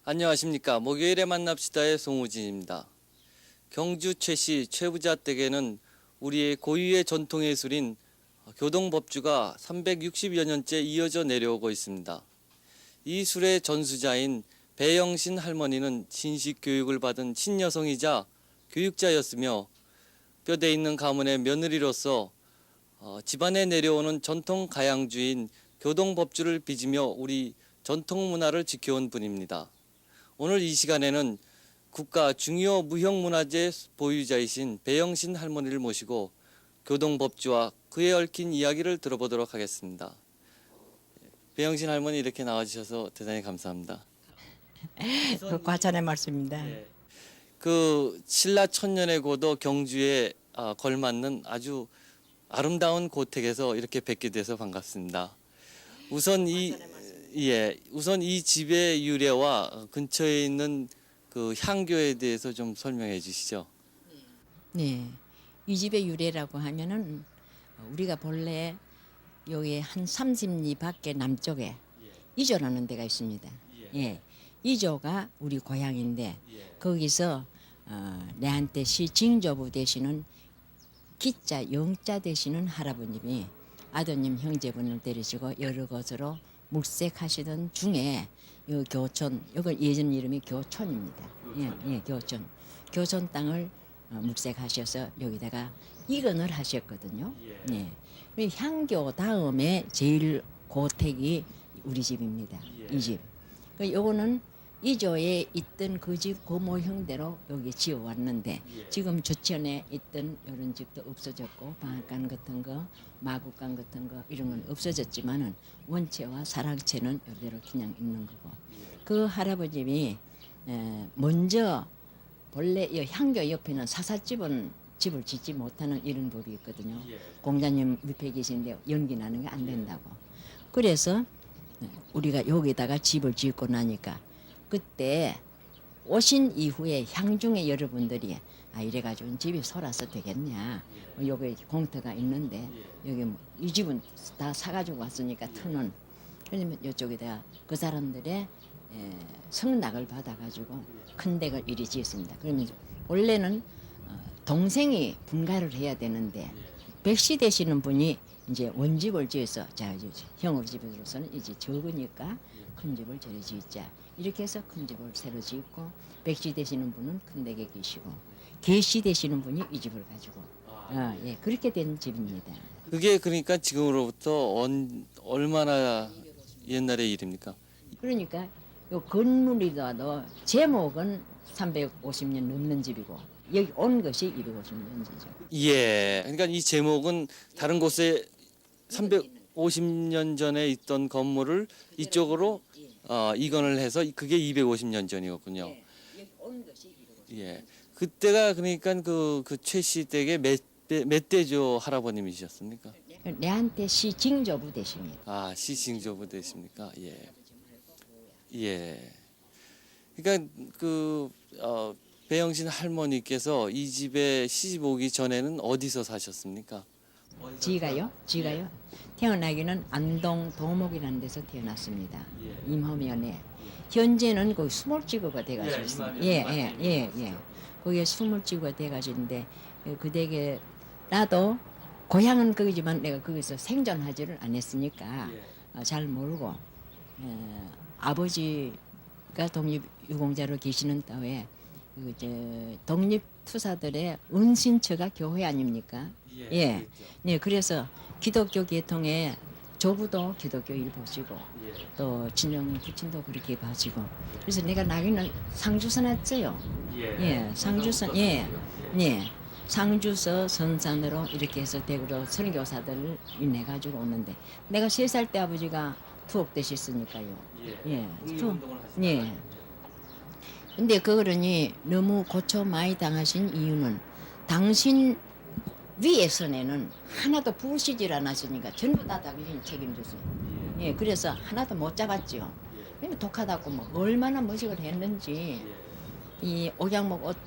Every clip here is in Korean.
안녕하십니까. 목요일에 만납시다의 송우진입니다. 경주 최씨 최부자 댁에는 우리의 고유의 전통예술인 교동법주가 360여 년째 이어져 내려오고 있습니다. 이 술의 전수자인 배영신 할머니는 신식 교육을 받은 친여성이자 교육자였으며 뼈대 있는 가문의 며느리로서 집안에 내려오는 전통 가양주인 교동법주를 빚으며 우리 전통 문화를 지켜온 분입니다. 오늘 이 시간에는 국가 중요 무형문화재 보유자이신 배영신 할머니를 모시고 교동법주와 그에 얽힌 이야기를 들어보도록 하겠습니다. 배영신 할머니 이렇게 나와주셔서 대단히 감사합니다. 그 과찬의 말씀입니다. 그 신라 천년의 고도 경주에 걸맞는 아주 아름다운 고택에서 이렇게 뵙게 돼서 반갑습니다. 우선 이 집의 유래와 근처에 있는 그 향교에 대해서 좀 설명해 주시죠. 네, 이 집의 유래라고 하면은 우리가 본래 여기 한 30리 밖에 남쪽에 이조라는 데가 있습니다. 예, 이조가 우리 고향인데 거기서 내한테 시 징조부 되시는 기자 영자 되시는 할아버님이 아드님 형제분을 데리시고 여러 곳으로 물색하시던 중에 이 교촌, 이거 예전 이름이 교촌입니다. 예, 교촌. 교촌 땅을 물색하셔서 여기다가 이건을 하셨거든요. 예. 네. 향교 다음에 제일 고택이 우리 집입니다. 이 집. 요거는 이조에 있던 그 집 고모 형대로 여기 지어왔는데 지금 주천에 있던 이런 집도 없어졌고 방앗간 같은 거, 마구간 같은 거 이런 건 없어졌지만은 원체와 사랑체는 이대로 그냥 있는 거고 그 할아버님이 먼저 본래 이 향교 옆에는 사삿집은 집을 짓지 못하는 이런 법이 있거든요. 공자님 옆에 계신데 연기 나는 게 안 된다고. 그래서 우리가 여기다가 집을 짓고 나니까 그때 오신 이후에 향중에 여러분들이 이래가지고 집이 sol아서 되겠냐. 여기 공터가 있는데 여기 이 집은 다 사가지고 왔으니까 터는 그러면 이쪽에다가 그 사람들의 성낙을 받아가지고 큰 댁을 이리 지었습니다. 그러면 원래는 동생이 분가를 해야 되는데 백시 되시는 분이 이제 원집을 지어서 자 이제 형으로 집으로서는 이제 적으니까 큰 집을 저리 짓자 이렇게 해서 큰 집을 새로 짓고 백시 되시는 분은 큰 댁에 계시고 계시 되시는 분이 이 집을 가지고 예 그렇게 된 집입니다. 그게 그러니까 지금으로부터 얼마나 옛날의 일입니까? 그러니까 요 건물이라도 제목은 350년 넘는 집이고 여기 온 것이 250년이죠. 예. 그러니까 이 제목은 다른 곳에 350년 전에 있던 건물을 이쪽으로 이관을 해서 그게 250년 전이었군요. 여기 온 것이 250년. 예. 그때가 그러니까 그 최씨 댁의 몇 대조 할아버님이셨습니까? 내한테 시 징조부 되십니다. 시징조부 되십니까? 예. 예. 그러니까 배영신 할머니께서 이 집에 시집 오기 전에는 어디서 사셨습니까? 지가요? 태어나기는 안동 도목이라는 데서 태어났습니다. 임허면에. 현재는 거기 수몰지구가 돼가지고 있습니다. 예. 거기에 수몰지구가 돼가지고인데 그 댁에 나도 고향은 거기지만 내가 거기서 생존하지를 않았으니까 잘 모르고 아버지가 독립유공자로 계시는 때에 독립투사들의 은신처가 교회 아닙니까? 예. 그래서 기독교 계통의 조부도 기독교 일 보시고 예. 또 친정 부친도 그렇게 봐지고 그래서 내가 나기는 상주서 났어요. 예, 상주서 예, 예, 상주서 선산으로 이렇게 해서 대구로 선교사들을 인해 가지고 오는데 내가 3살 때 아버지가 투옥 되셨으니까요. 예, 예. 근데 그러니 너무 고초 많이 당하신 이유는 당신 위에서는 하나도 부으시질 않았으니까 전부 다 당신이 책임졌어요. 예, 그래서 하나도 못 잡았죠. 그러니까 독하다고 뭐 얼마나 머식을 했는지 이 옥양목 옷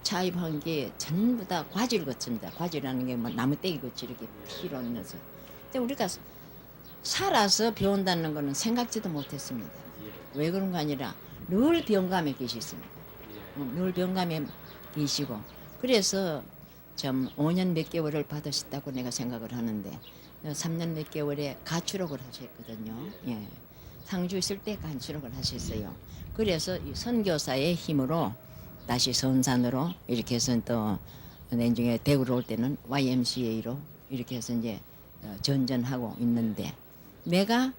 차입한 게 전부 다 과질 같습니다. 과질이라는 게 뭐 나무떼기 같이 이렇게 피로 넣어서. 근데 우리가 살아서 배운다는 거는 생각지도 못했습니다. 왜 그런 거 아니라 늘 병감에 계셨습니다. 늘 병감에 계시고 그래서 좀 5년 몇 개월을 받으셨다고 내가 생각을 하는데 3년 몇 개월에 가출옥을 하셨거든요. 예. 상주 있을 때 가출옥을 하셨어요. 그래서 이 선교사의 힘으로 다시 선산으로 이렇게 해서 또 나중에 대구로 올 때는 YMCA로 이렇게 해서 이제 전전하고 있는데 내가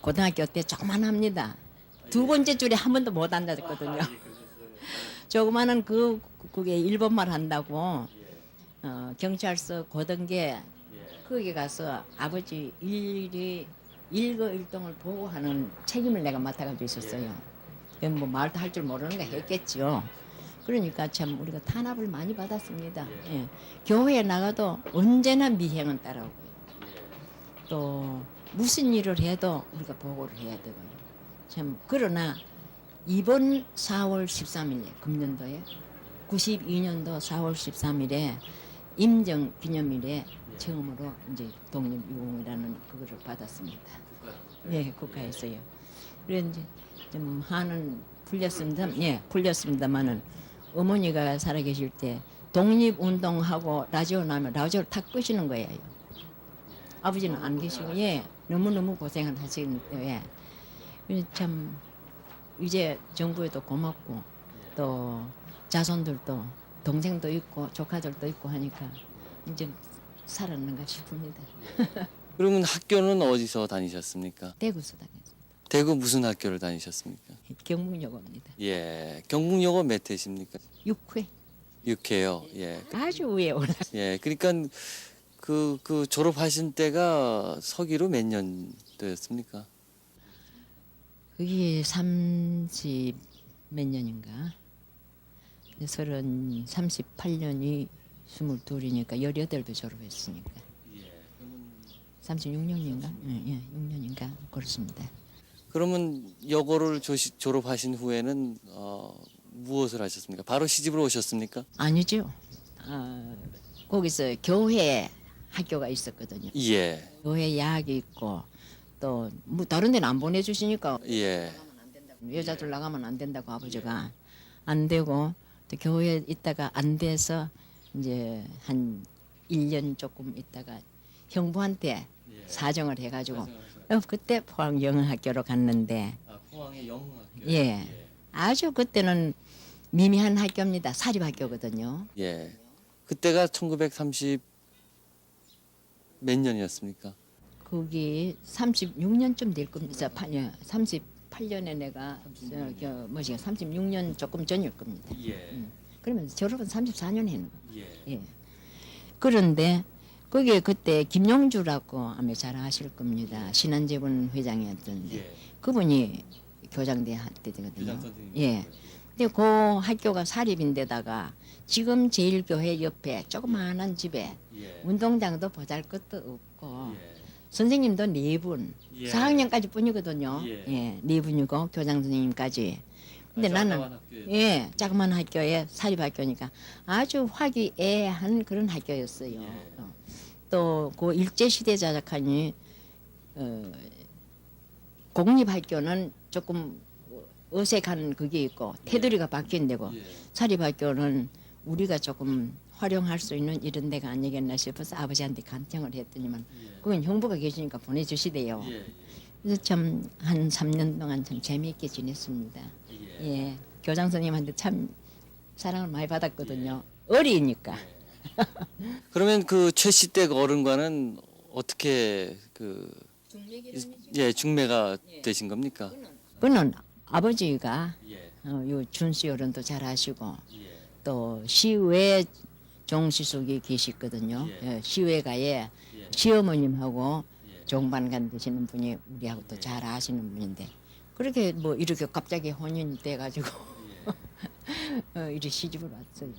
고등학교 때 조그만합니다. 2번째 줄에 한 번도 못 앉았거든요. 조그마한 그게 일본말 한다고 경찰서 고등계 거기 가서 아버지 일거일동을 보고 하는 책임을 내가 맡아가지고 있었어요. 뭐 말도 할 줄 모르는 거 했겠죠. 그러니까 참 우리가 탄압을 많이 받았습니다. 예. 교회에 나가도 언제나 미행은 따라오고요. 또 무슨 일을 해도 우리가 보고를 해야 되고요. 참 그러나 이번 4월 13일에 금년도에 92년도 4월 13일에 임정 기념일에 처음으로 이제 독립유공이라는 그거를 받았습니다. 예, 국가에서요. 그래 이제 좀 한은 풀렸습니다. 예, 풀렸습니다만은 어머니가 살아계실 때 독립운동하고 라디오 나면 라디오를 다 끄시는 거예요. 아버지는 안 계시고 예, 너무너무 고생을 하시는데 참 이제 정부에도 고맙고 또 자손들도 동생도 있고 조카들도 있고 하니까 이제 살았는가 싶습니다. 그러면 학교는 어디서 다니셨습니까? 대구서 다녔습니다. 대구 무슨 학교를 다니셨습니까? 경북여고입니다. 예, 경북여고 몇 회십니까? 6회 6회요. 예, 아주 위에 올라. 예, 그러니까 그 졸업하신 때가 서기로 몇 년도였습니까? 그게 30 몇 년인가? 38년이 22이니까 18도 졸업했으니까. 36년인가? 예, 6년인가 그렇습니다. 그러면 여고를 졸업하신 후에는 무엇을 하셨습니까? 바로 시집으로 오셨습니까? 아니죠. 거기서 교회 학교가 있었거든요. 예, 교회 야학이 있고 또 뭐 다른 데는 안 보내주시니까 예, 여자들 나가면 안 된다고 아버지가 안 되고 또 교회에 있다가 안 돼서 이제 한 1년 조금 있다가 형부한테 사정을 해가지고 그때 포항 영어학교로 갔는데 포항의 영흥학교. 예 아주 그때는 미미한 학교입니다. 사립학교거든요. 예, 그때가 1930 몇 년이었습니까? 거기 36년쯤 될 겁니다. 38년에 내가 36년 조금 전일 겁니다. 예, 그러면 졸업은 34년 했는 거예요. 예, 예. 그런데 거기에 그때 김용주라고 아마 잘 아실 겁니다. 신한재본 회장이었던데 예. 그분이 교장대 때거든요. 교장 선생님. 예. 근데 그 학교가 사립인데다가 지금 제일교회 옆에 조그마한 집에 예. 운동장도 보잘것도 없고 예. 선생님도 4분, 예. 4학년까지 뿐이거든요. 예. 예, 4분이고 교장 선생님까지. 근데 나는 학교에. 예, 자그마한 학교에 사립학교니까 아주 화기애애한 그런 학교였어요. 예. 또그 일제 시대 자작하니 공립학교는 조금 어색한 그게 있고 테두리가 바뀐 데고 예. 사립학교는 우리가 조금 활용할 수 있는 이런 데가 아니겠나 싶어서 아버지한테 간청을 했더니만 그건 형부가 계시니까 보내주시대요. 예. 그래서 참 한 3년 동안 참 재미있게 지냈습니다. 예. 예, 교장 선생님한테 참 사랑을 많이 받았거든요. 어리니까. 그러면 그 최씨 댁 어른과는 어떻게 중매가 되신 겁니까? 그는 아버지가 예. 요 준수 어른도 잘 아시고 예. 또 시외 종시속이 계시거든요. 예. 시외가에 예. 시어머님하고 예. 종반간 되시는 분이 우리하고 또 잘 아시는 분인데 그렇게 뭐 이렇게 갑자기 혼인이 돼가지고 이렇게 시집을 왔어요.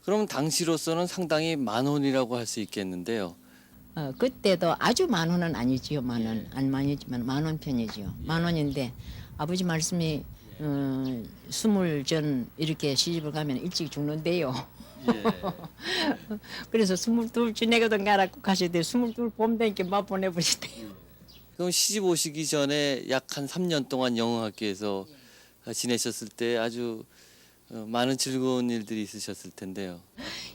그럼 당시로서는 상당히 만원이라고 할 수 있겠는데요. 그때도 아주 만 원은 아니지요. 만 원. 안 많이지만 만 원 편이지요. 만 원인데 아버지 말씀이 스물 전 이렇게 시집을 가면 일찍 죽는데요. 예. 그래서 22 지내거든 가라고 가시되 22 봄 되니까 막 보내버리대요. 그럼 시집 오시기 전에 약 한 3년 동안 영어학교에서 지내셨을 때 아주 많은 즐거운 일들이 있으셨을 텐데요.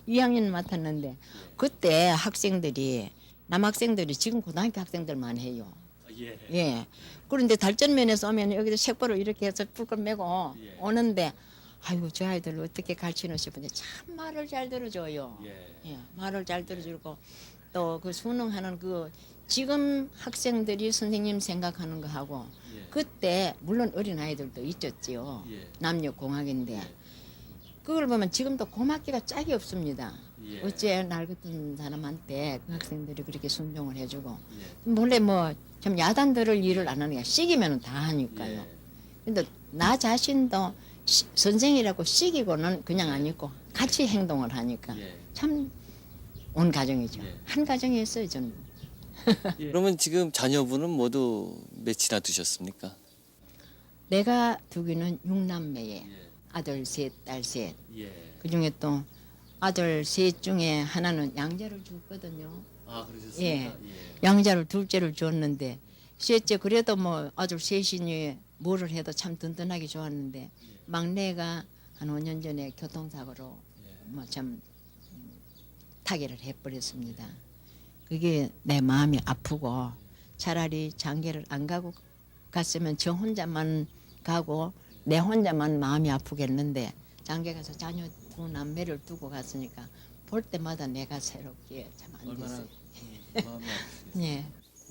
2학년 맡았는데 그때 학생들이 남학생들이 지금 고등학교 학생들만 해요. 예. 예. 그런데 달전면에서 오면 여기서 책보로 이렇게 해서 뿔걸 메고 예. 오는데 아이고 저 아이들 어떻게 가르치나 싶은데 참 말을 잘 들어줘요. 예. 예, 말을 잘 들어주고 또 그 수능하는 그 지금 학생들이 선생님 생각하는 거 하고 예. 그때 물론 어린 아이들도 있었지요. 예. 남녀 공학인데 그걸 보면 지금도 고맙기가 짝이 없습니다. 예. 어째 날 같은 사람한테 그 학생들이 그렇게 순종을 해주고 예. 원래 뭐 좀 야단 들을 일을 안 하는 게 시기면 다 하니까요. 예. 근데 나 자신도 선생이라고 시기고는 그냥 안 있고 같이 행동을 하니까 예. 참 온 가정이죠. 예. 한 가정이었어요 저는. 그러면 지금 자녀분은 모두 몇이나 두셨습니까? 내가 두기는 6남매에 예. 아들 셋, 딸 셋. 예. 그 중에 또 아들 셋 중에 하나는 양자를 줬거든요. 아, 그러셨습니까? 예. 양자를 둘째를 줬는데 셋째 그래도 뭐 아들 셋이니 뭐를 해도 참 든든하게 좋았는데 막내가 한 5년 전에 교통사고로 뭐 참 타계를 해버렸습니다. 그게 내 마음이 아프고 차라리 장계를 안 가고 갔으면 저 혼자만 가고 내 혼자만 마음이 아프겠는데 장계 가서 자녀 두 남매를 두고 갔으니까 볼 때마다 내가 새롭게 참 안 얼마나 됐어요. 마음이 아프시겠어요. 예.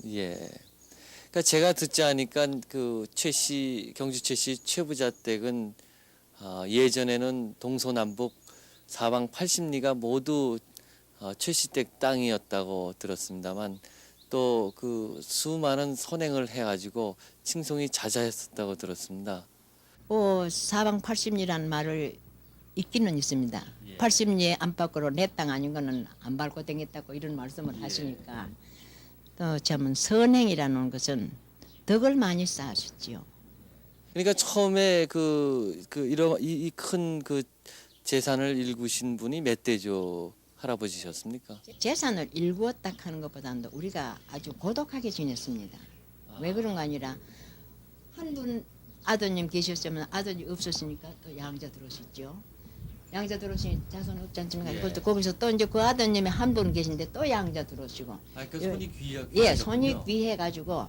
예. 그러니까 제가 듣지 않으니까 그 경주 최씨 최부자 댁은 예전에는 동서남북 사방 80리가 모두 최씨 댁 땅이었다고 들었습니다만 또 그 수많은 선행을 해가지고 칭송이 자자했었다고 들었습니다. 사방 80리라는 말을 있기는 있습니다. 예. 80리 안팎으로 내 땅 아닌 거는 안 밟고 댕겼다고 이런 말씀을 하시니까 또 참 선행이라는 것은 덕을 많이 쌓으셨지요. 그러니까 처음에 이런 이 큰 그 재산을 일구신 분이 멧돼조 할아버지셨습니까? 재산을 일구었다 하는 것보다는 우리가 아주 고독하게 지냈습니다. 왜 그런 거 아니라 한 분 아드님 계셨으면 아들이 없었으니까 또 양자 들어오셨죠. 양자 들어오시니 자손 없지 않습니까? 예. 그것도 거기서 또 이제 그 아드님이 한 분 계신데 또 양자 들어오시고 그 손이 귀하. 예, 손이 귀해가지고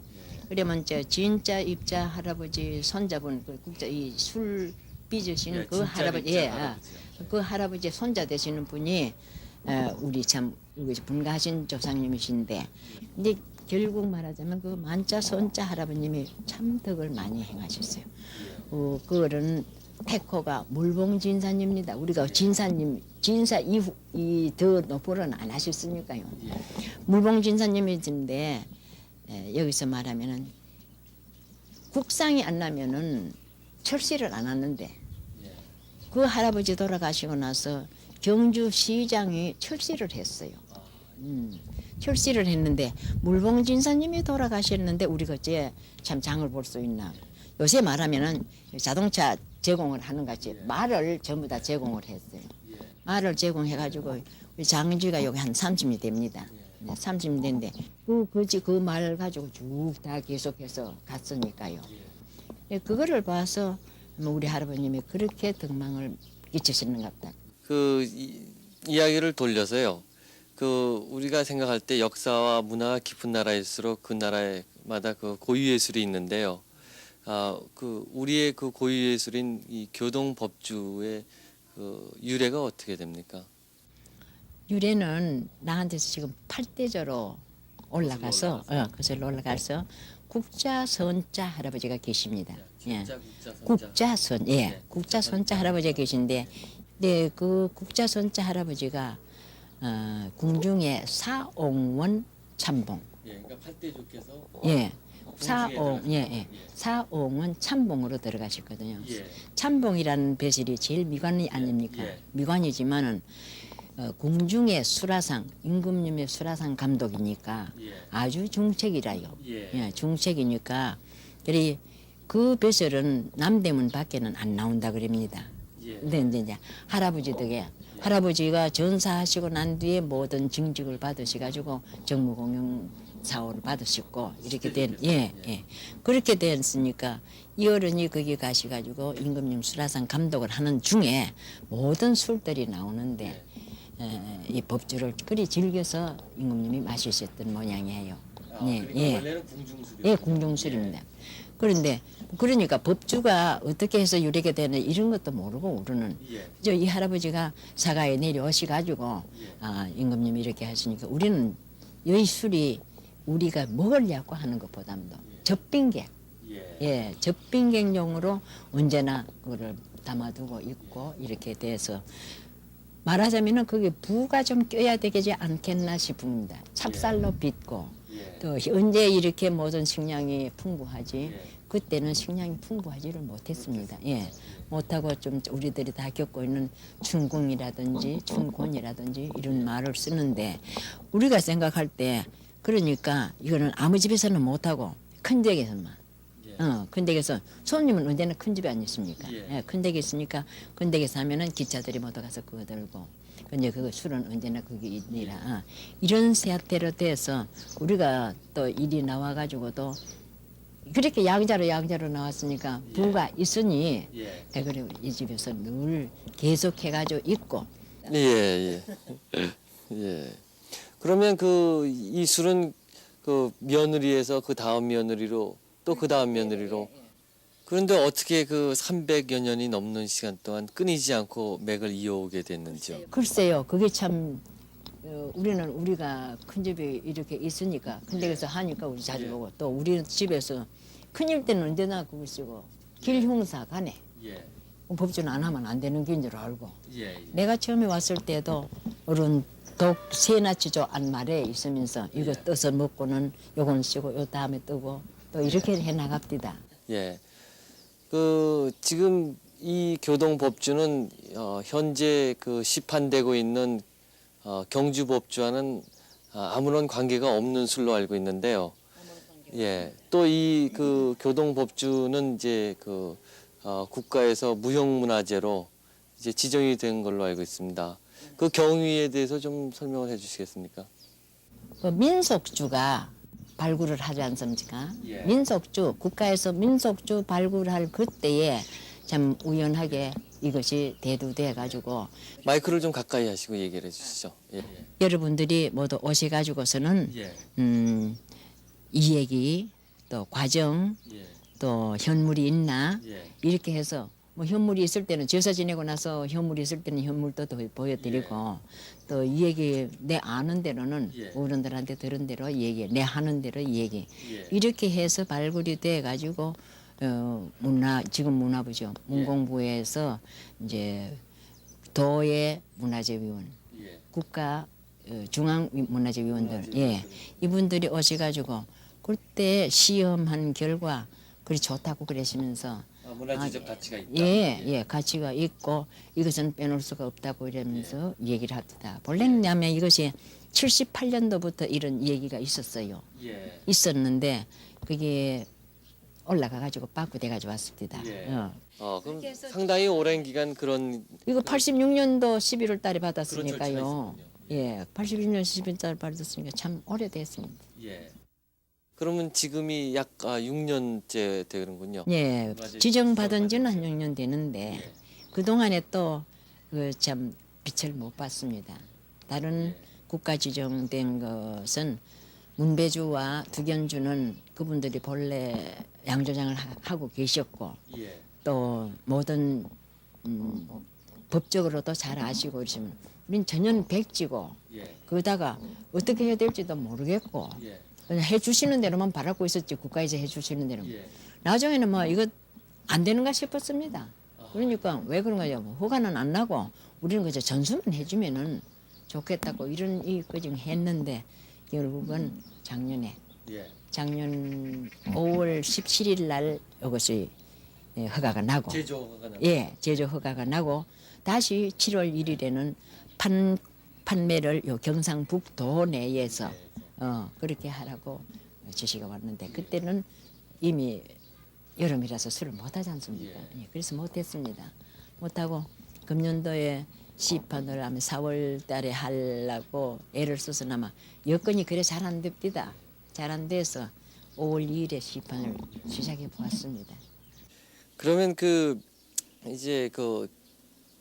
그러면 저 진짜 입자 할아버지 손자분 그 국자 이 술 빚으시는 예, 그 진짜 할아버지 입자 예, 할아버지요. 그 할아버지 손자 되시는 분이 우리 참 여기 분가하신 조상님이신데 근데 결국 말하자면 그 만자 손자 할아버님이 참 덕을 많이 행하셨어요. 그거는 태코가 물봉진사입니다. 우리가 진사 이후 이 더 높으로는 안 하셨으니까요. 물봉진사님이신데 여기서 말하면은 국상이 안 나면은 철시를 안 하는데 그 할아버지 돌아가시고 나서 경주시장이 철시를 했어요. 철시를 했는데 물봉진사님이 돌아가셨는데 우리가 이제 참 장을 볼 수 있나. 요새 말하면은 자동차 제공을 하는 같이 말을 전부 다 제공을 했어요. 말을 제공해가지고 우리 장지가 여기 한 30이 됩니다. 30이 되는데 그 말 가지고 쭉 다 계속해서 갔으니까요. 그거를 봐서 우리 할아버님이 그렇게 덕망을 끼치시는 것 같다. 이야기를 돌려서요. 우리가 생각할 때 역사와 문화가 깊은 나라일수록 그 나라마다 그 고유 예술이 있는데요. 우리의 그 고유 예술인 이 교동법주의 유래가 어떻게 됩니까? 유래는 나한테서 지금 8대저로 올라가서 거슬러 올라가서 국자선자 할아버지가 계십니다. 예. 진짜 국자선 네, 국자선자 할아버지가 계신데 네, 그 국자선자 할아버지가 궁중의 사옹원 참봉 예, 그러니까 팔대조께서 예. 들어가셨구나. 사옹원 참봉으로 들어가셨거든요. 예. 참봉이라는 배실이 제일 미관이 아닙니까? 예. 미관이지만은 궁중의 수라상 임금님의 수라상 감독이니까 예. 아주 중책이라요. 예. 중책이니까 그리 그 배설은 남대문 밖에는 안 나온다 그럽니다. 예. 근데 이제 할아버지 덕에 할아버지가 전사하시고 난 뒤에 모든 징직을 받으셔가지고 정무공영 사호를 받으셨고 이렇게 된 그렇게 됐으니까 이 어른이 거기 가셔가지고 임금님 수라상 감독을 하는 중에 모든 술들이 나오는데 이 법주를 그리 즐겨서 임금님이 마시셨던 모양이에요. 그러니까 원래는 궁중술이요. 예, 궁중술입니다. 그런데 그러니까 법주가 어떻게 해서 유래가 되는 이런 것도 모르고 우리는 예. 이 할아버지가 사가에 내려오시 가지고 임금님이 이렇게 하시니까 우리는 이 술이 우리가 먹으려고 하는 것보다도 접빙객 접빙객용으로 언제나 그거를 담아두고 있고 이렇게 돼서 말하자면은 그게 부가 좀 껴야 되지 않겠나 싶습니다. 찹쌀로 빚고 또 언제 이렇게 모든 식량이 풍부하지 그때는 식량이 풍부하지를 못했습니다. 못하고 좀 우리들이 다 겪고 있는 춘궁이라든지 춘곤이라든지 이런 말을 쓰는데 우리가 생각할 때 그러니까 이거는 아무 집에서는 못하고 큰 댁에서만 큰 댁에서 손님은 언제나 큰 집이 아니십니까? 큰 댁에 있으니까 큰 댁에서 하면은 기차들이 모두 가서 그거 들고 근데 그 술은 언제나 그게 있니라 이런 세태로 돼서 우리가 또 일이 나와가지고도 그렇게 양자로 나왔으니까 부가 있으니 그래 이 집에서 늘 계속해가지고 있고 예. 그러면 그 이 술은 그 며느리에서 그 다음 며느리로 또 그 다음 며느리로 그런데 어떻게 그 300여 년이 넘는 시간 동안 끊이지 않고 맥을 이어오게 됐는지요? 글쎄요, 그게 참 우리가 큰 집에 이렇게 있으니까 큰 댁에서 하니까 우리 자주 보고 또 우리 집에서 큰일 때는 언제나 그거 쓰고 길 흉사 가네. 법주는 안 하면 안 되는 긴 줄 알고. 내가 처음에 왔을 때도 어른 독 세나치조 안 말에 있으면서 이거 떠서 먹고는 요건 쓰고 요 다음에 뜨고 또 이렇게 해 나갑디다. 그 지금 이 교동법주는 현재 그 시판되고 있는 경주 법주와는 아무런 관계가 없는 술로 알고 있는데요. 또 이 그 교동법주는 이제 그 국가에서 무형문화재로 이제 지정이 된 걸로 알고 있습니다. 그 경위에 대해서 좀 설명을 해주시겠습니까? 그 민속주가 발굴을 하지 않습니까? 민속주 국가에서 민속주 발굴할 그때에 참 우연하게 이것이 대두돼 가지고 마이크를 좀 가까이 하시고 얘기를 해주시죠. 여러분들이 모두 오셔 가지고서는 이 얘기 또 과정 또 현물이 있나 이렇게 해서 뭐 현물이 있을 때는 제사 지내고 나서 현물이 있을 때는 현물도 보여드리고 또 이 얘기 내 아는 대로는 어른들한테 들은 대로 얘기 내 하는 대로 얘기 이렇게 해서 발굴이 돼 가지고 지금 문화부죠 문공부에서 이제 도의 문화재위원 국가 중앙 문화재위원들 이분들이 오셔가지고 그때 시험한 결과 그리 좋다고 그러시면서 문화재적 가치가 있다. 가치가 있고 이것은 빼놓을 수가 없다고 이러면서 얘기를 합니다. 본래는 하면 이것이 78년도부터 이런 얘기가 있었어요. 있었는데 그게 올라가 가지고 바꾸돼 가지고 왔습니다. 그럼 상당히 오랜 기간 그런 이거 86년도 11월 달에 받았으니까요. 그런 절차가 86년 11월 달에 받았으니까 참 오래됐습니다. 그러면 지금이 약 6년째 되는군요. 지정받은 지는 한 6년 되는데 그동안에 또 그 참 빛을 못 봤습니다. 다른 국가 지정된 것은 문배주와 두견주는 그분들이 본래 양조장을 하고 계셨고 또 모든 법적으로도 잘 아시고 이러시면 우린 전혀 백지고 예. 그러다가 어떻게 해야 될지도 모르겠고 예. 그냥 해주시는 대로만 바라고 있었지 국가에서 해주시는 대로. 예. 나중에는 뭐 이거 안 되는가 싶었습니다. 그러니까 왜 그런가요? 허가는 안 나고 우리는 그저 전수만 해주면은 좋겠다고 이런 이까지 했는데 결국은 작년 예. 5월 17일 날 이것이 허가가 나고 제조가 나. 예 제조 허가가 나고 다시 7월 1일에는 판매를 요 경상북도 내에서 그렇게 하라고 지시가 왔는데 그때는 이미 여름이라서 술을 못하지 않습니까? 예, 그래서 못했습니다. 못하고 금년도에 시판을 하면 4월 달에 하려고 애를 써서나마 여건이 그래 잘 안 됩니다. 잘 안 돼서 5월 2일에 시판을 시작해 보았습니다. 그러면 그 이제 그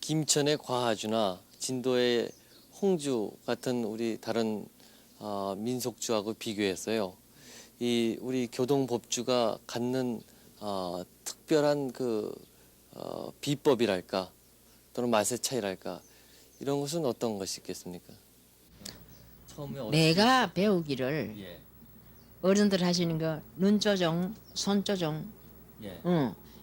김천의 과하주나 진도의 홍주 같은 우리 다른 민속주하고 비교해서요. 이 우리 교동법주가 갖는 특별한 그 비법이랄까 또는 맛의 차이랄까 이런 것은 어떤 것이 있겠습니까? 처음에 내가 배우기를 예. 어른들 하시는 거 눈조정, 손조정 예.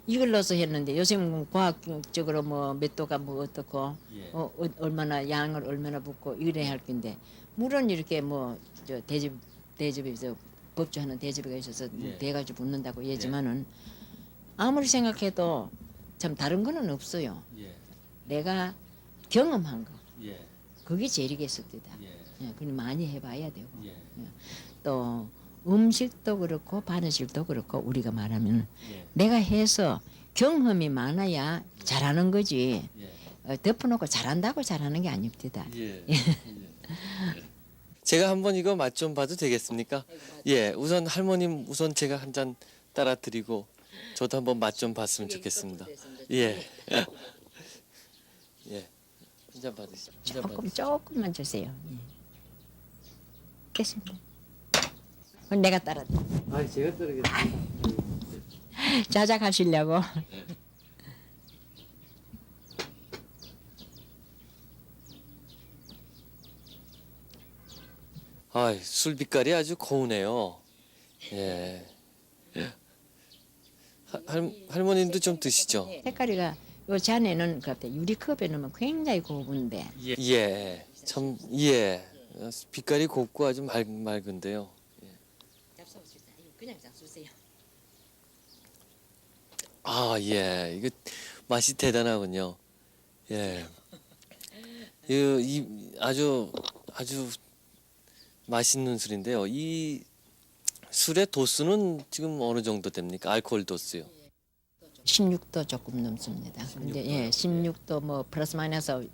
이걸로서 했는데 요새는 과학적으로 뭐 몇 도가 뭐 어떻고 예. 얼마나 양을 얼마나 붓고 이래야 할 건데 물론 이렇게 뭐 저 대접에서 법주하는 대접가 있어서 예. 대가지고 붓는다고 얘지만은 아무리 생각해도 참 다른 거는 없어요. 예. 내가 경험한 거 예. 그게 제일이겠습니다. 예. 예, 그걸 많이 해봐야 되고 예. 또 음식도 그렇고 바느질도 그렇고 우리가 말하면 예. 내가 해서 경험이 많아야 잘하는 거지 예. 덮어놓고 잘한다고 잘하는 게 아닙니다. 예. 제가 한번 이거 맛 좀 봐도 되겠습니까? 예, 우선 할머님 우선 제가 한 잔 따라 드리고 저도 한번 맛 좀 봤으면 좋겠습니다. 예. 예. 한 잔 받으시죠. 한 잔 조금만 주세요. 예. 됐습니다. 그럼 내가 따라 아, 제가 따르겠습니다. 자작하시려고. 아, 술 빛깔이 아주 고우네요. 예. 할머님도 좀 드시죠. 색깔이가 요 잔에는 그 유리컵에 넣으면 굉장히 고운데 예. 참 예. 빛깔이 곱고 아주 맑은데요. 그냥 잡수세요. 아, 예. 이거 맛이 대단하군요. 예. 이 아주 맛있는 술인데요. 이 술의 도수는 지금 어느 정도 됩니까? 알코올 도수요. 16도 조금 넘습니다. 근데 예, 16도 뭐 플러스 마이너스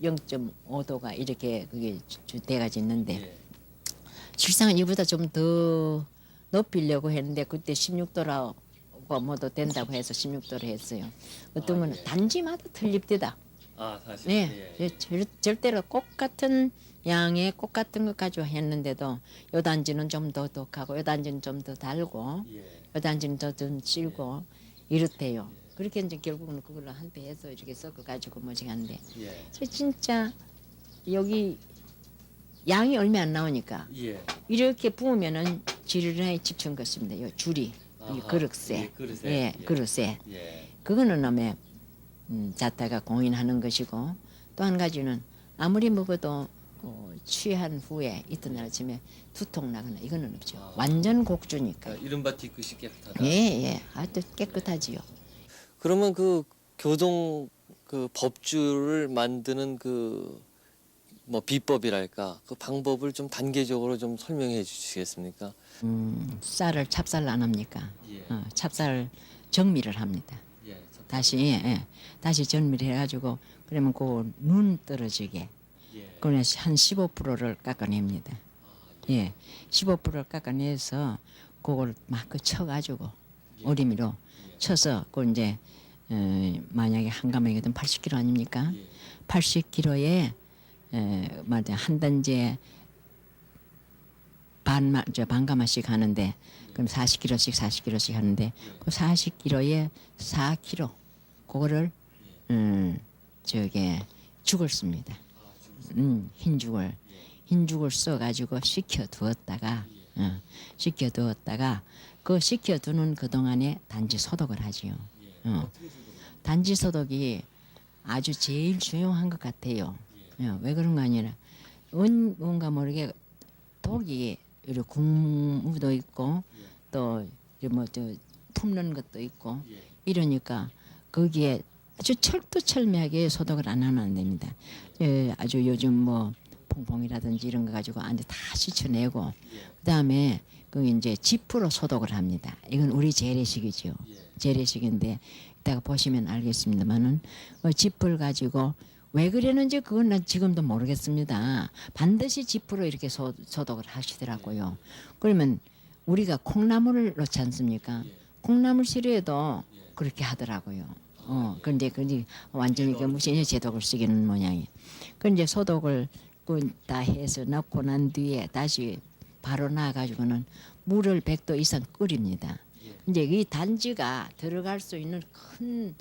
0.5도가 이렇게 그게 돼가지고 있는데 예. 실상은 이보다 좀 더 높이려고 했는데 그때 16도라고 뭐도 된다고 해서 16도로 했어요. 어떤 거는 예. 단지마다 틀립니다. 아, 사실. 네, 절대로 꽃 같은 양의 꽃 같은 것 가지고 했는데도 요 단지는 좀 더 독하고 요 단지는 좀 더 달고 예. 요 단지는 더 실고 이렇대요. 그렇게 이제 결국은 그걸로 한패 해서 이렇게 섞어 가지고 뭐지간데 예. 진짜 여기 양이 얼마 안 나오니까 예. 이렇게 부으면은 지르르나에 집중 것입니다. 요 줄이 이 아하, 그릇에 예, 그릇에. 예, 예. 그릇에 예. 그거는 놈의 자타가 공인하는 것이고 또 한 가지는 아무리 먹어도 취한 후에 이튿날 아침에 두통 나거나 이거는 없죠. 아. 완전 곡주니까. 그러니까 이른바 뒤끝이 깨끗하다. 예, 아주 깨끗하지요. 그러면 그 교동 그 법주를 만드는 그 뭐 비법이랄까 그 방법을 좀 단계적으로 좀 설명해 주시겠습니까? 쌀을 찹쌀 안 합니까? 예. 찹쌀 정미를 합니다. 예. 다시 정미를 해가지고 그러면 그 눈 떨어지게 예. 그러면 한 15%를 깎아냅니다. 예, 15%를 깎아내서 그걸 막 쳐가지고 어리미로 쳐서 그 이제 만약에 한 가마이거든 80kg 아닙니까? 80kg에 말하자 한 단지에 반 가마씩 하는데 그럼 40kg씩 하는데 그 40kg에 4kg 그거를 저게 죽을 씁니다. 흰죽을 써가지고 식혀두었다가 식혀두었다가 그 식혀두는 그 동안에 단지 소독을 하지요. 단지 소독이 아주 제일 중요한 것 같아요. 왜 그런 거 아니라 뭔가 모르게 독이 이렇게 국무도 있고 또 뭐저 품는 것도 있고 이러니까 거기에 아주 철두철미하게 소독을 안 하면 안 됩니다. 아주 요즘 뭐 퐁퐁이라든지 이런 거 가지고 안에 다 씻어내고 그다음에 그 이제 지프로 소독을 합니다. 이건 우리 재래식이죠. 재래식인데 이따가 보시면 알겠습니다만은 지프를 가지고 왜 그랬는지 그건 난 지금도 모르겠습니다. 반드시 지프로 이렇게 소독을 하시더라고요. 그러면 우리가 콩나물을 넣지 않습니까? 콩나물 시루에도 그렇게 하더라고요. 근데 완전히 그 무슨 제독을 쓰기는 모양이. 그 이제 소독을 다 해서 넣고 난 뒤에 다시 바로 나가지고는 물을 100도 이상 끓입니다. 이제 이 단지가 들어갈 수 있는 큰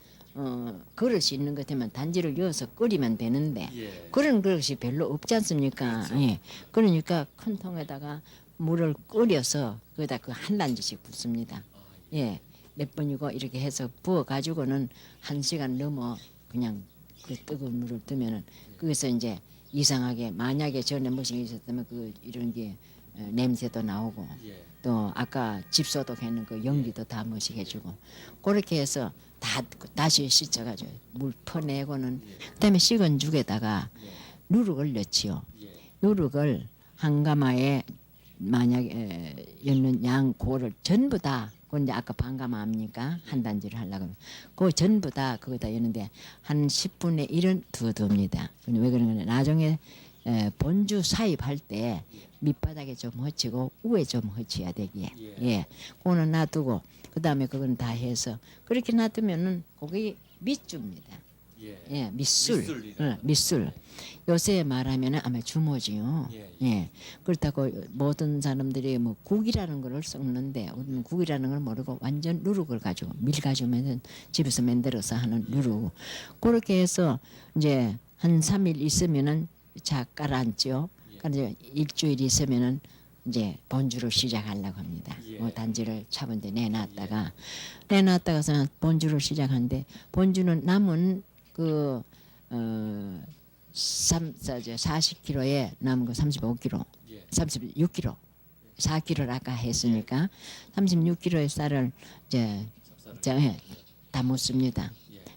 그릇이 있는 것 같으면 단지를 넣어서 끓이면 되는데 그런 그릇이 별로 없지 않습니까? 그렇죠. 예. 그러니까 큰 통에다가 물을 끓여서 거기다 그 한 단지씩 붓습니다. 예. 몇 번이고 이렇게 해서 부어 가지고는 1시간 넘어 그냥 그 뜨거운 물을 뜨면은 거기서 이제 이상하게 만약에 전에 무슨 일이 있었다면 그 이런 게 냄새도 나오고 또 아까 집소독했는 그 연기도 다 무식해주고 그렇게 해서 다시 씻어가지고 물 퍼내고는 그다음에 식은 죽에다가 누룩을 넣지요. 누룩을 한 가마에 만약에 넣는 양 고를 전부 다 그 이제 아까 반 가마 합니까? 한 단지를 하려고 하면 그 전부 다 그거다 넣는데 한 10분의 1은 두어둡니다. 왜 그러냐면 나중에 본주 사입할 때 밑바닥에 좀 헛치고 위에 좀 헛쳐야 되기에 그거는 놔두고 그 다음에 그건 다 해서 그렇게 놔두면은 그게 밑주입니다. 밑술. 밑술. 요새 말하면은 아마 주모지요. 그렇다고 모든 사람들이 뭐 국이라는 거를 썩는데 우리는 국이라는 걸 모르고 완전 누룩을 가지고 밀 가지고면은 집에서 만들어서 하는 누룩. 그렇게 해서 이제 한 3일 있으면은 자 깔아앉죠. 그래서 일주일 있으면은 이제 본주를 시작하려고 합니다. 뭐 단지를 차분데 내놨다가서 본주를 시작하는데 본주는 남은 그 40kg에 남은 거 35kg, 36kg, 4kg를 아까 했으니까 36kg의 쌀을 이제 담았습니다.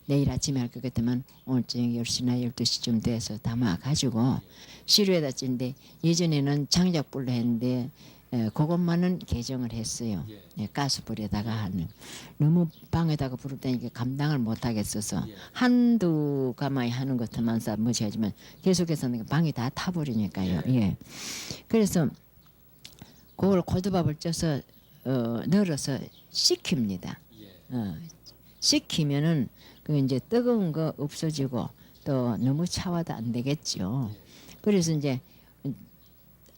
내일 아침에 할 것 같으면 오늘 저녁 10시나 12시쯤 돼서 담아가지고 시루에다 찐데 예전에는 장작불로 했는데 그것만은 개정을 했어요. 가스불에다가 하는. 너무 방에다가 불을 때니까 감당을 못하겠어서 한두 가마에 하는 것만 뭐지 하지만 계속해서 방이 다 타버리니까요. 그래서 그걸 고두밥을 쪄서 널어서 식힙니다. 식히면은 그 이제 뜨거운 거 없어지고 또 너무 차와도 안 되겠죠. 그래서 이제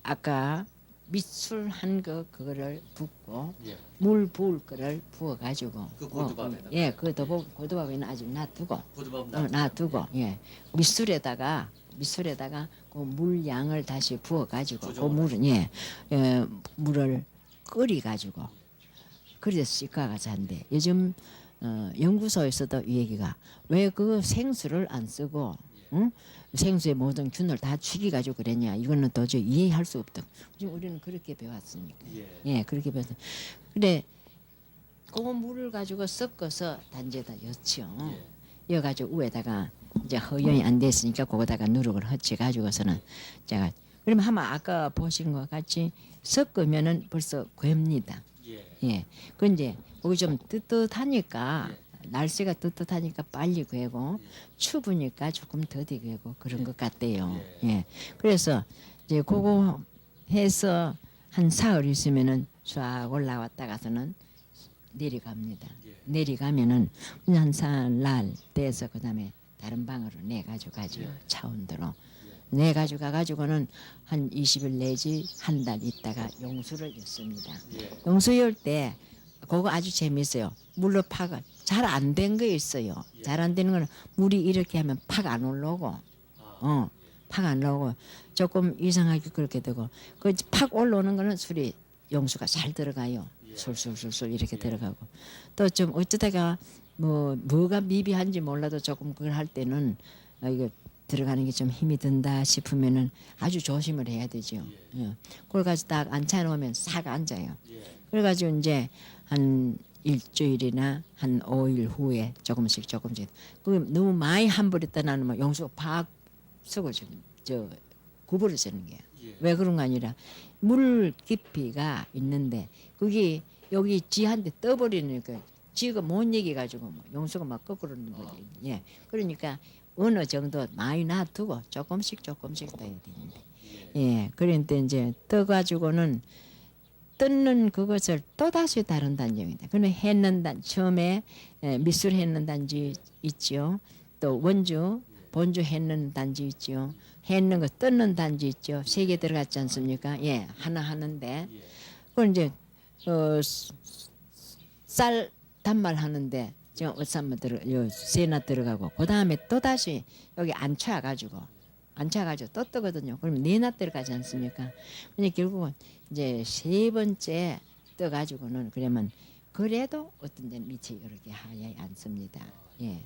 아까 밑술 한 거 그거를 붓고 물 부을 거를 부어 가지고 그 고두밥에다가 고두밥에는 아직 놔두고 고두밥 놔두고 밑술에다가 그 물 양을 다시 부어 가지고 그 물은 물을 끓이 가지고 그래서 씻어가서 한대. 요즘 연구소에서도 이 얘기가 왜 그 생수를 안 쓰고 생수의 모든 균을 다 죽이가지고 그랬냐. 이거는 도저히 이해할 수 없다. 지금 우리는 그렇게 배웠으니까. 그렇게 배웠어. 근데 그 물을 가지고 섞어서 단지에다 였죠. 여가지고 위에다가 이제 허용이 안 됐으니까 거기다가 누룩을 헛치 가지고서는 제가 그러면 한번 아까 보신 것 같이 섞으면은 벌써 됩니다. 그 이제 거기 좀 뜨뜻하니까 날씨가 뜨뜻하니까 빨리 괴고 추우니까 조금 더디 괴고 그런 것 같대요. 그래서 이제 그거 해서 한 사흘 있으면은 쫙 올라왔다가서는 내려갑니다. 내려가면은 한 사흘 돼서 그다음에 다른 방으로 내 가지고 가죠. 차원도로 내 가지고 가가지고는 한 20일 내지 한 달 있다가 용수를 였습니다. 용수 열 때 그거 아주 재밌어요. 물로 파가 잘 안 된 거 있어요. 잘 안 되는 거는 물이 이렇게 하면 파가 안 올라오고, 파가 안 나오고 조금 이상하게 그렇게 되고 그 팍 올라오는 거는 술이 용수가 잘 들어가요. 술술술술 이렇게 들어가고 또 좀 어쩌다가 뭐가 미비한지 몰라도 조금 그걸 할 때는 이거 들어가는 게 좀 힘이 든다 싶으면은 아주 조심을 해야 되죠. 그걸 가지고 딱 앉혀 놓으면 싹 앉아요. 그래가지고 이제 한 일주일이나 한 5일 후에 조금씩 그 너무 많이 한 번에 떠나면 용수가 팍 쓰고 저 구부러 쓰는 게요. 왜 그런 거 아니라 물 깊이가 있는데 그게 여기 지한테 떠버리니까 지가 못 얘기 가지고 뭐 용수가 막 거꾸로 있는 거지. 예. 그러니까 어느 정도 많이 놔두고 조금씩 떠야 되는데. 예. 그런데 이제 떠 가지고는 뜯는 그것을 또 다시 다른 단지입니다. 그는 했는 단 처음에 미술 했는 단지 있죠. 또 원주 본주 했는 단지 있죠. 했는 거 뜯는 단지 있죠. 3개 들어갔지 않습니까? 예, 하나 하는데 그걸 이제 쌀 단말 하는데 지금 어쌈만 세나 들어가고 그 다음에 또 다시 여기 앉혀가지고 또 뜨거든요. 그러면 네나 들어가지 않습니까? 근데 결국은 이제 3번째 떠가지고는 그러면 그래도 어떤 데는 밑이 그렇게 하얗지 않습니다. 예,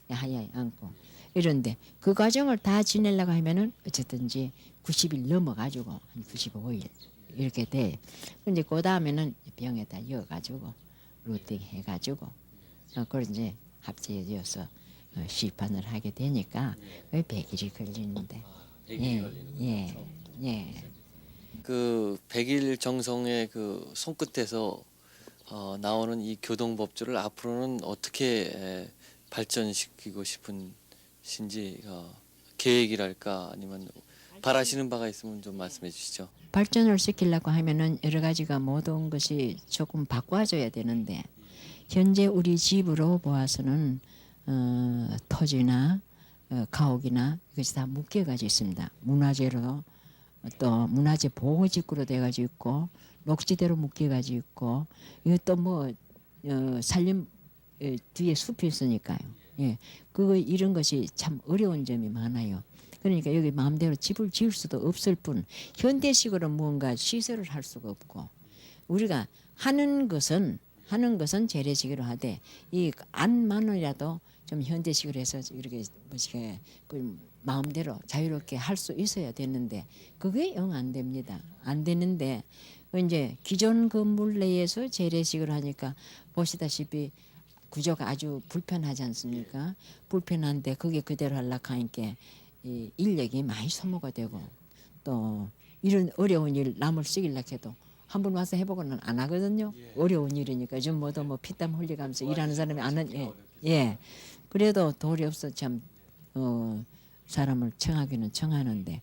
하얗지 않고 이런데 그 과정을 다 지내려고 하면은 어쨌든지 90일 넘어가지고 한 95일 이렇게 돼. 근데 그 다음에는 병에다 이어가지고 루팅 해가지고 그걸 이제 합체해서 시판을 하게 되니까 거의 100일이 걸리는데. 예. 그 100일 정성의 그 손끝에서 나오는 이 교동법주를 앞으로는 어떻게 발전시키고 싶으신지 계획이랄까 아니면 바라시는 바가 있으면 좀 말씀해 주시죠. 발전을 시키려고 하면은 여러 가지가 모든 것이 조금 바꿔줘야 되는데 현재 우리 집으로 보아서는 토지나 가옥이나 이것이 다 묶여가지고 있습니다. 문화재로 또 문화재 보호직구로 돼가지고 있고 녹지대로 묶여가지고 있고 이것도 뭐 산림 뒤에 숲이 있으니까요. 예, 그거 이런 것이 참 어려운 점이 많아요. 그러니까 여기 마음대로 집을 지을 수도 없을 뿐 현대식으로 무언가 시설을 할 수가 없고 우리가 하는 것은 재래식으로 하되 이 안만이라도 좀 현대식으로 해서 이렇게 뭐지 그 마음대로 자유롭게 할 수 있어야 되는데 그게 영 안 됩니다. 안 되는데 이제 기존 건물 내에서 재래식으로 하니까 보시다시피 구조가 아주 불편하지 않습니까? 불편한데 그게 그대로 하려고 하니까 이 인력이 많이 소모가 되고 또 이런 어려운 일 남을 쓰기려고 해도 한 번 와서 해보고는 안 하거든요. 어려운 일이니까 좀 뭐도 뭐 피땀 흘리면서 일하는 사람이 안 하는 예. 그래도 도리 없어 참 사람을 청하기는 청하는데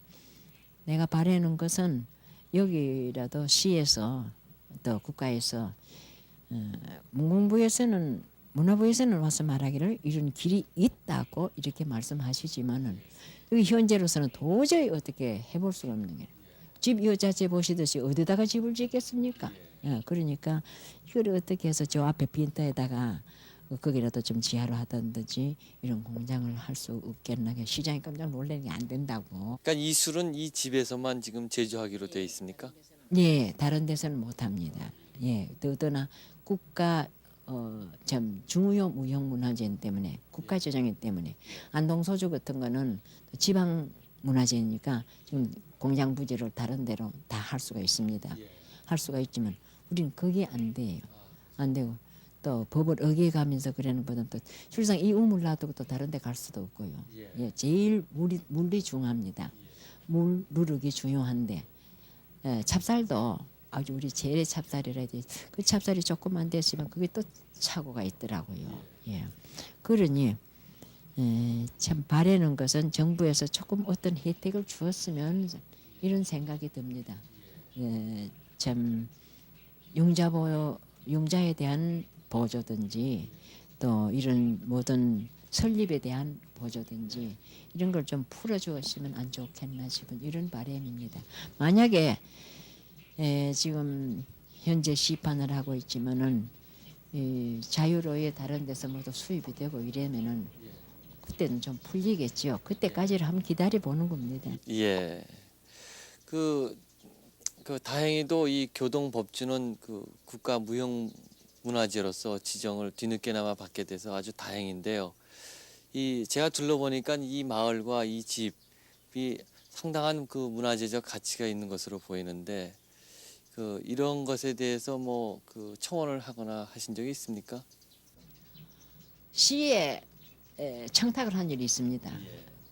내가 바라는 것은 여기라도 시에서 또 국가에서 문화부에서는 와서 말하기를 이런 길이 있다고 이렇게 말씀하시지만은 여기 현재로서는 도저히 어떻게 해볼 수가 없는 게 집 여자재 보시듯이 어디다가 집을 짓겠습니까? 예, 그러니까 이걸 어떻게 해서 저 앞에 빈터에다가 거기라도 좀 지하로 하든지 이런 공장을 할 수 없겠나. 시장이 깜짝 놀라는 게 안 된다고. 그러니까 이 술은 이 집에서만 지금 제조하기로 되어 있습니까? 예, 다른 데서는 못합니다. 예, 더더나 국가 참 중요 무형 문화재 때문에 국가 재정이기 때문에 안동 소주 같은 거는 지방 문화재니까 지금 공장 부지를 다른 데로 다 할 수가 있습니다. 할 수가 있지만 우리는 그게 안 돼요. 안 되고 또 법을 어겨가면서 그러는 보다 또 실상 이 우물 놔두고 또 다른 데 갈 수도 없고요. 예, 제일 물이 중요합니다. 물 누르기 중요한데 찹쌀도 아주 우리 재래 찹쌀이라 해야 돼. 그 찹쌀이 조금만 됐으면 그게 또 착오가 있더라고요. 예. 그러니 참 바라는 것은 정부에서 조금 어떤 혜택을 주었으면 이런 생각이 듭니다. 참 융자에 대한 보조든지 또 이런 모든 설립에 대한 보조든지 이런 걸 좀 풀어주었으면 안 좋겠나 싶은 이런 바람입니다. 만약에 지금 현재 시판을 하고 있지만은 이 자유로에 다른 데서 모두 수입이 되고 이러면은 그때는 좀 풀리겠지요. 그때까지를 한번 기다려 보는 겁니다. 예. 그 다행히도 이 교동법주는 그 국가 무형문화재로서 지정을 뒤늦게나마 받게 돼서 아주 다행인데요. 이 제가 둘러보니까 이 마을과 이 집이 상당한 그 문화재적 가치가 있는 것으로 보이는데 이런 것에 대해서 뭐 청원을 하거나 하신 적이 있습니까? 시에 청탁을 한 일이 있습니다.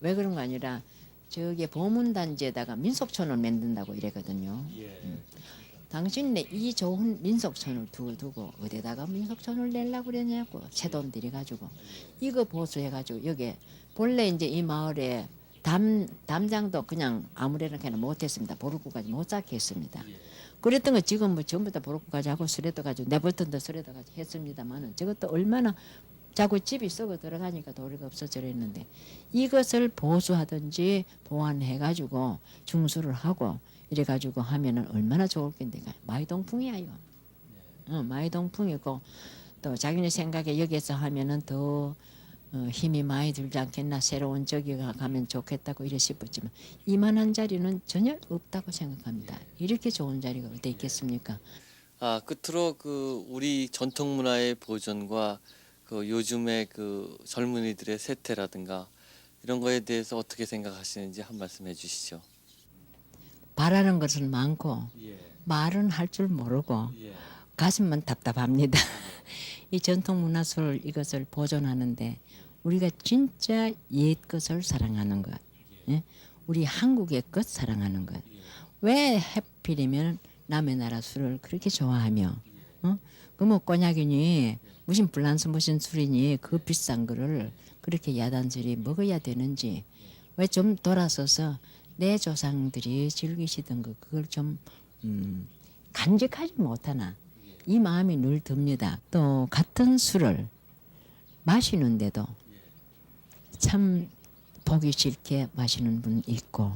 왜 그런 거 아니라 저기 보문단지에다가 민속촌을 만든다고 이랬거든요. 당신네 이 좋은 민속촌을 두고 어디다가 민속촌을 내려고 그러냐고 새돈 들여가지고 이거 보수해가지고 여기 본래 이제 이 마을에 담장도 그냥 아무래나 그냥 못했습니다. 보르고까지 못 쌓게 했습니다. 그랬던 거 지금 뭐 전부 다 보르고까지 하고 수레도 가지고 내버턴 데 수레도 가지고 했습니다만은 저것도 얼마나 자꾸 집이 썩어 들어가니까 도리가 없어져 있는데 이것을 보수하든지 보완해가지고 중수를 하고 이래가지고 하면은 얼마나 좋을 건데 마이동풍이야 이거. 마이동풍이고 또 자기네 생각에 여기서 하면은 더 힘이 많이 들지 않겠나 새로운 저기가 가면 좋겠다고 이래 싶었지만 이만한 자리는 전혀 없다고 생각합니다. 이렇게 좋은 자리가 어디 있겠습니까? 끝으로 우리 전통 문화의 보존과 요즘의 젊은이들의 세태라든가 이런 거에 대해서 어떻게 생각하시는지 한 말씀 해주시죠. 바라는 것은 많고 말은 할 줄 모르고 가슴만 답답합니다. 이 전통 문화술 이것을 보존하는데 우리가 진짜 옛 것을 사랑하는 것, 우리 한국의 것 사랑하는 것. 왜 하필이면 남의 나라 술을 그렇게 좋아하며, 그뭐 꼬냑이니 무슨 불란스 무슨 술이니 그 비싼 거를 그렇게 야단스레 먹어야 되는지 왜 좀 돌아서서 내 조상들이 즐기시던 거 그걸 좀 간직하지 못하나 이 마음이 늘 듭니다. 또 같은 술을 마시는데도 참 보기 싫게 마시는 분 있고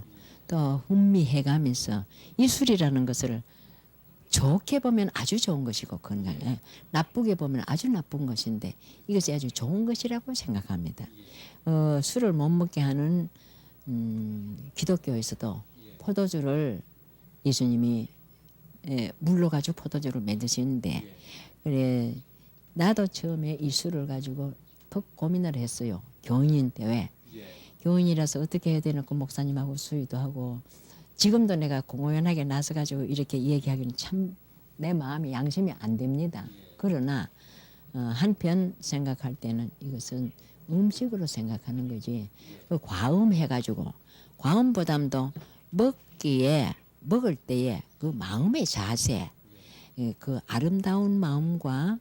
또 흥미해가면서 이 술이라는 것을 좋게 보면 아주 좋은 것이고 건강에 나쁘게 보면 아주 나쁜 것인데 이것이 아주 좋은 것이라고 생각합니다. 술을 못 먹게 하는 기독교에서도 포도주를 예수님이 물로 가지고 포도주를 만드시는데 그래 나도 처음에 이 술을 가지고 더 고민을 했어요. 교인인데 왜? 교인이라서 어떻게 해야 되나 그 목사님하고 수의도 하고 지금도 내가 공연하게 나서 가지고 이렇게 얘기하기는 참 내 마음이 양심이 안 됩니다. 그러나 한편 생각할 때는 이것은 음식으로 생각하는 거지 과음해가지고 과음보담도 먹을 때에 그 마음의 자세 그 아름다운 마음과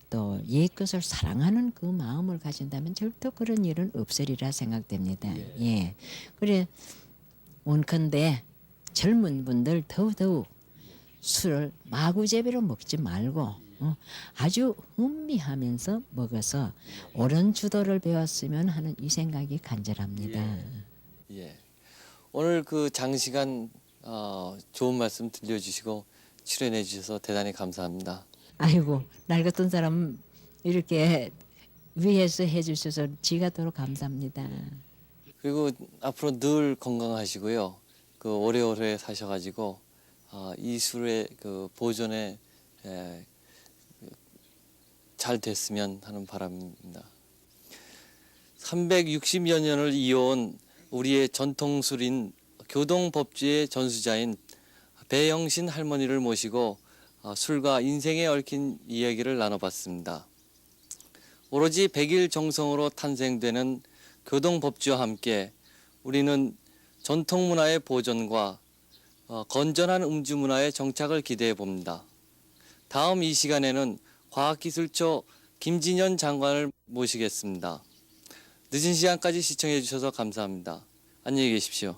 또 옛것을 사랑하는 그 마음을 가진다면 절대 그런 일은 없으리라 생각됩니다. 예. 그래 원컨대 젊은 분들 더더욱 술을 마구제비로 먹지 말고 아주 음미하면서 먹어서 옳은 주도를 배웠으면 하는 이 생각이 간절합니다. 예. 오늘 장시간 좋은 말씀 들려주시고 출연해 주셔서 대단히 감사합니다. 아이고 날 같은 사람 이렇게 위해서 해주셔서 지가도록 감사합니다. 그리고 앞으로 늘 건강하시고요. 오래오래 사셔가지고 이 술의 보존에 잘 됐으면 하는 바람입니다. 360여 년을 이어온 우리의 전통술인 교동법주의 전수자인 배영신 할머니를 모시고 술과 인생에 얽힌 이야기를 나눠봤습니다. 오로지 백일 정성으로 탄생되는 교동법주와 함께 우리는 전통문화의 보존과 건전한 음주문화의 정착을 기대해 봅니다. 다음 이 시간에는 과학기술처 김진현 장관을 모시겠습니다. 늦은 시간까지 시청해 주셔서 감사합니다. 안녕히 계십시오.